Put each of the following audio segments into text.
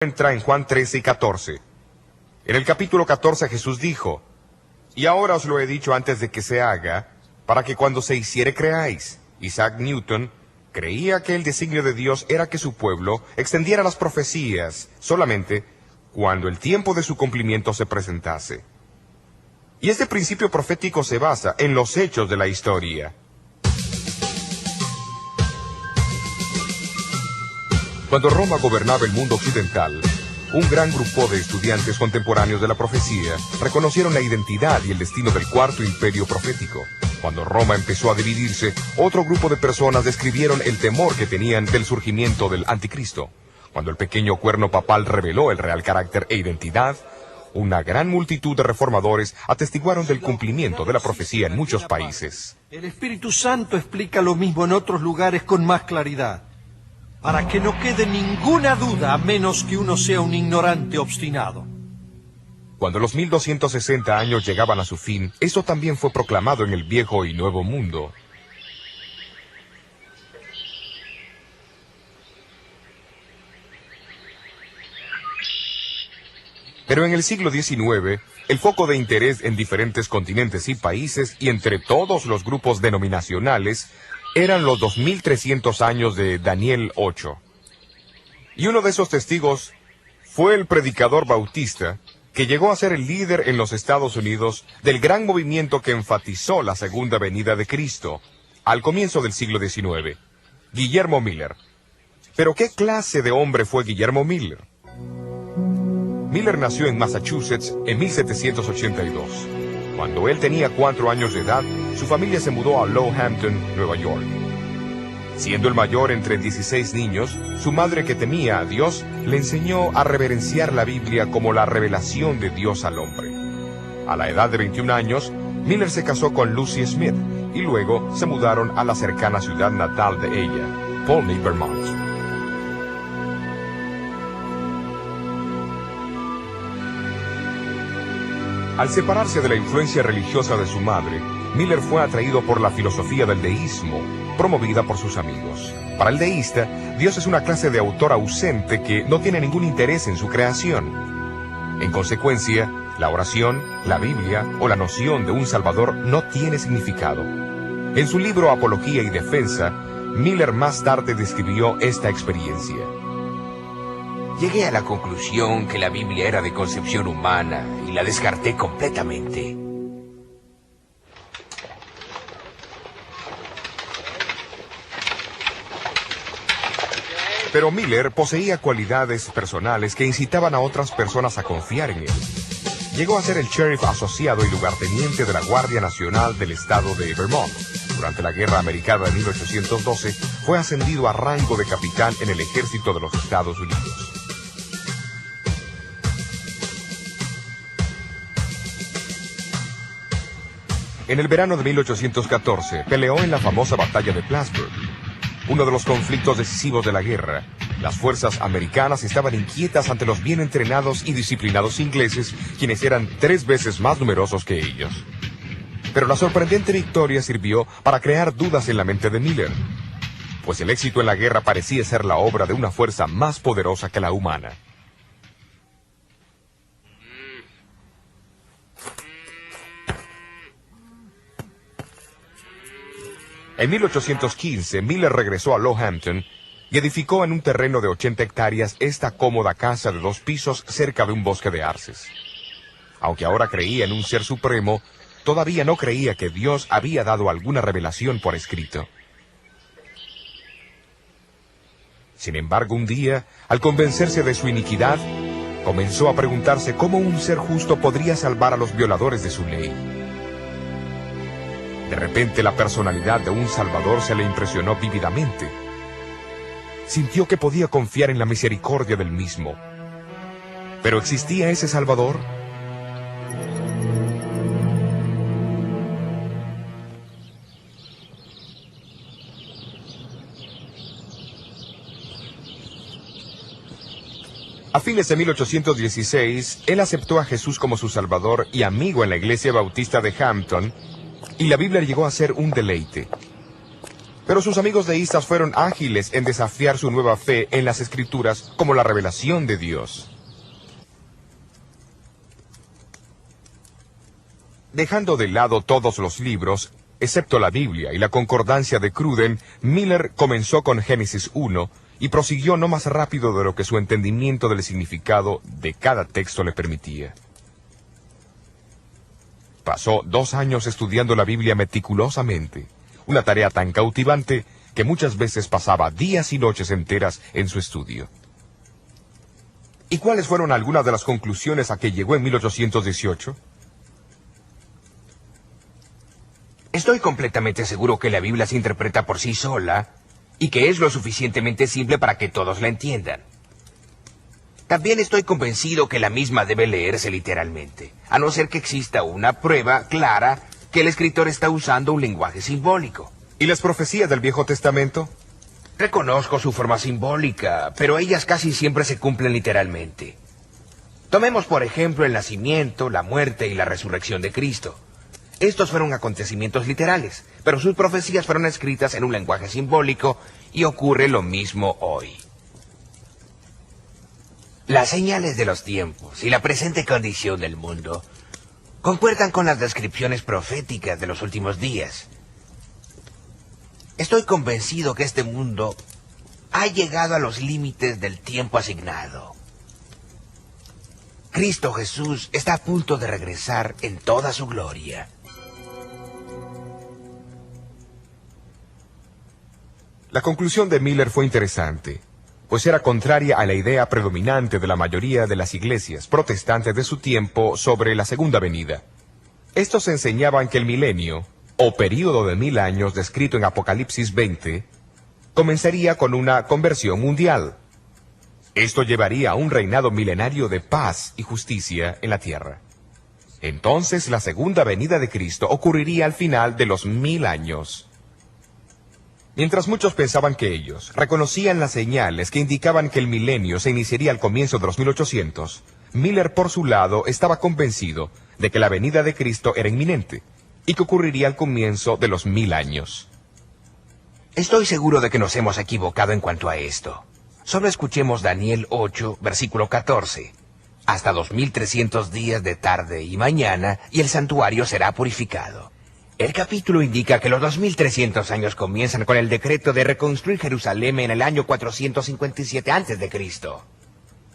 encuentra en Juan 13 y 14. En el capítulo 14 Jesús dijo: y ahora os lo he dicho antes de que se haga, para que cuando se hiciere creáis. Isaac Newton creía que el designio de Dios era que su pueblo extendiera las profecías solamente cuando el tiempo de su cumplimiento se presentase. Y este principio profético se basa en los hechos de la historia. Cuando Roma gobernaba el mundo occidental, un gran grupo de estudiantes contemporáneos de la profecía reconocieron la identidad y el destino del cuarto imperio profético. Cuando Roma empezó a dividirse, otro grupo de personas describieron el temor que tenían del surgimiento del anticristo. Cuando el pequeño cuerno papal reveló el real carácter e identidad, una gran multitud de reformadores atestiguaron del cumplimiento de la profecía en muchos países. El Espíritu Santo explica lo mismo en otros lugares con más claridad, para que no quede ninguna duda a menos que uno sea un ignorante obstinado. Cuando los 1260 años llegaban a su fin, eso también fue proclamado en el Viejo y Nuevo Mundo. Pero en el siglo XIX, el foco de interés en diferentes continentes y países y entre todos los grupos denominacionales eran los 2300 años de Daniel 8. Y uno de esos testigos fue el predicador bautista, que llegó a ser el líder en los Estados Unidos del gran movimiento que enfatizó la segunda venida de Cristo al comienzo del siglo XIX, Guillermo Miller. ¿Pero qué clase de hombre fue Guillermo Miller? Miller nació en Massachusetts en 1782. Cuando él tenía 4 años de edad, su familia se mudó a Lowhampton, Nueva York. Siendo el mayor entre 16 niños, su madre, que temía a Dios, le enseñó a reverenciar la Biblia como la revelación de Dios al hombre. A la edad de 21 años, Miller se casó con Lucy Smith y luego se mudaron a la cercana ciudad natal de ella, Pulteney, Vermont. Al separarse de la influencia religiosa de su madre, Miller fue atraído por la filosofía del deísmo, promovida por sus amigos. Para el deísta, Dios es una clase de autor ausente que no tiene ningún interés en su creación. En consecuencia, la oración, la Biblia o la noción de un Salvador no tiene significado. En su libro Apología y Defensa, Miller más tarde describió esta experiencia. Llegué a la conclusión que la Biblia era de concepción humana y la descarté completamente. Pero Miller poseía cualidades personales que incitaban a otras personas a confiar en él. Llegó a ser el sheriff asociado y lugarteniente de la Guardia Nacional del estado de Vermont. Durante la Guerra Americana de 1812, fue ascendido a rango de capitán en el ejército de los Estados Unidos. En el verano de 1814, peleó en la famosa batalla de Plattsburgh, uno de los conflictos decisivos de la guerra. Las fuerzas americanas estaban inquietas ante los bien entrenados y disciplinados ingleses, quienes eran 3 veces más numerosos que ellos. Pero la sorprendente victoria sirvió para crear dudas en la mente de Miller, pues el éxito en la guerra parecía ser la obra de una fuerza más poderosa que la humana. En 1815, Miller regresó a Lowhampton y edificó en un terreno de 80 hectáreas esta cómoda casa de 2 pisos cerca de un bosque de arces. Aunque ahora creía en un ser supremo, todavía no creía que Dios había dado alguna revelación por escrito. Sin embargo, un día, al convencerse de su iniquidad, comenzó a preguntarse cómo un ser justo podría salvar a los violadores de su ley. De repente la personalidad de un Salvador se le impresionó vívidamente. Sintió que podía confiar en la misericordia del mismo. ¿Pero existía ese Salvador? A fines de 1816, él aceptó a Jesús como su Salvador y amigo en la iglesia bautista de Hampton, y la Biblia llegó a ser un deleite. Pero sus amigos deístas fueron ágiles en desafiar su nueva fe en las Escrituras como la revelación de Dios. Dejando de lado todos los libros, excepto la Biblia y la concordancia de Cruden, Miller comenzó con Génesis 1 y prosiguió no más rápido de lo que su entendimiento del significado de cada texto le permitía. Pasó 2 años estudiando la Biblia meticulosamente, una tarea tan cautivante que muchas veces pasaba días y noches enteras en su estudio. ¿Y cuáles fueron algunas de las conclusiones a que llegó en 1818? Estoy completamente seguro que la Biblia se interpreta por sí sola y que es lo suficientemente simple para que todos la entiendan. También estoy convencido que la misma debe leerse literalmente, a no ser que exista una prueba clara que el escritor está usando un lenguaje simbólico. ¿Y las profecías del Viejo Testamento? Reconozco su forma simbólica, pero ellas casi siempre se cumplen literalmente. Tomemos, por ejemplo, el nacimiento, la muerte y la resurrección de Cristo. Estos fueron acontecimientos literales, pero sus profecías fueron escritas en un lenguaje simbólico y ocurre lo mismo hoy. Las señales de los tiempos y la presente condición del mundo concuerdan con las descripciones proféticas de los últimos días. Estoy convencido que este mundo ha llegado a los límites del tiempo asignado. Cristo Jesús está a punto de regresar en toda su gloria. La conclusión de Miller fue interesante, pues era contraria a la idea predominante de la mayoría de las iglesias protestantes de su tiempo sobre la segunda venida. Estos enseñaban que el milenio, o período de 1000 años descrito en Apocalipsis 20, comenzaría con una conversión mundial. Esto llevaría a un reinado milenario de paz y justicia en la tierra. Entonces la segunda venida de Cristo ocurriría al final de los 1000 años. Mientras muchos pensaban que ellos reconocían las señales que indicaban que el milenio se iniciaría al comienzo de los 1800, Miller por su lado estaba convencido de que la venida de Cristo era inminente y que ocurriría al comienzo de los 1000 años. Estoy seguro de que nos hemos equivocado en cuanto a esto. Solo escuchemos Daniel 8, versículo 14. Hasta 2300 días de tarde y mañana, y el santuario será purificado. El capítulo indica que los 2300 años comienzan con el decreto de reconstruir Jerusalén en el año 457 a.C.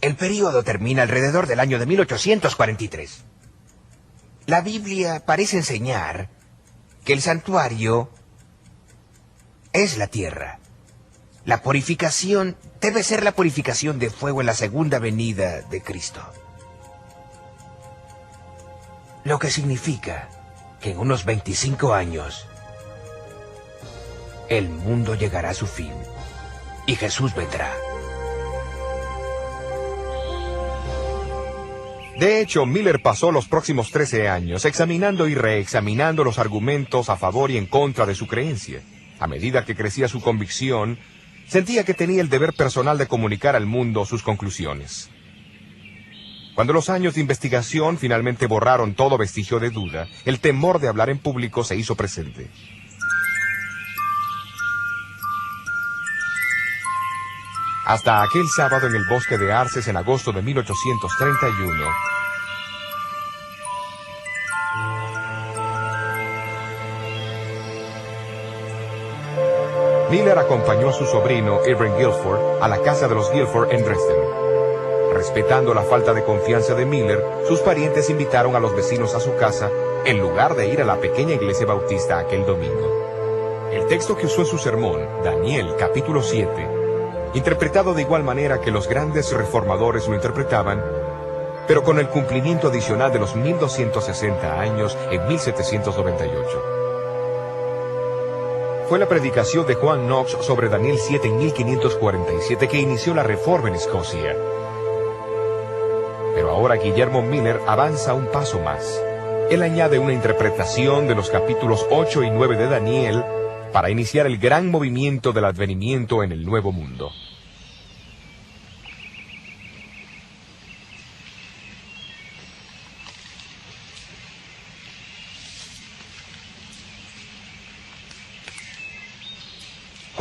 El período termina alrededor del año de 1843. La Biblia parece enseñar que el santuario es la tierra. La purificación debe ser la purificación de fuego en la segunda venida de Cristo. Lo que significa que en unos 25 años el mundo llegará a su fin y Jesús vendrá. De hecho, Miller pasó los próximos 13 años examinando y reexaminando los argumentos a favor y en contra de su creencia. A medida que crecía su convicción, sentía que tenía el deber personal de comunicar al mundo sus conclusiones. Cuando los años de investigación finalmente borraron todo vestigio de duda, el temor de hablar en público se hizo presente. Hasta aquel sábado en el bosque de Arces en agosto de 1831, Miller acompañó a su sobrino, Irving Guilford, a la casa de los Guilford en Dresden. Respetando la falta de confianza de Miller, sus parientes invitaron a los vecinos a su casa, en lugar de ir a la pequeña iglesia bautista aquel domingo. El texto que usó en su sermón, Daniel capítulo 7, interpretado de igual manera que los grandes reformadores lo interpretaban, pero con el cumplimiento adicional de los 1260 años en 1798. Fue la predicación de Juan Knox sobre Daniel 7 en 1547 que inició la reforma en Escocia. Pero ahora Guillermo Miller avanza un paso más. Él añade una interpretación de los capítulos 8 y 9 de Daniel para iniciar el gran movimiento del advenimiento en el Nuevo Mundo.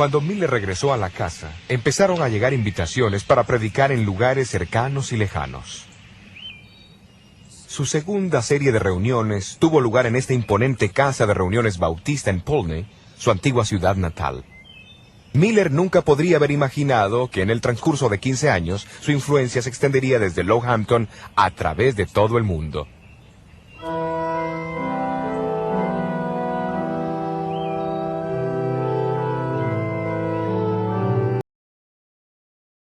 Cuando Miller regresó a la casa, empezaron a llegar invitaciones para predicar en lugares cercanos y lejanos. Su segunda serie de reuniones tuvo lugar en esta imponente casa de reuniones bautista en Polney, su antigua ciudad natal. Miller nunca podría haber imaginado que en el transcurso de 15 años su influencia se extendería desde Lowhampton a través de todo el mundo.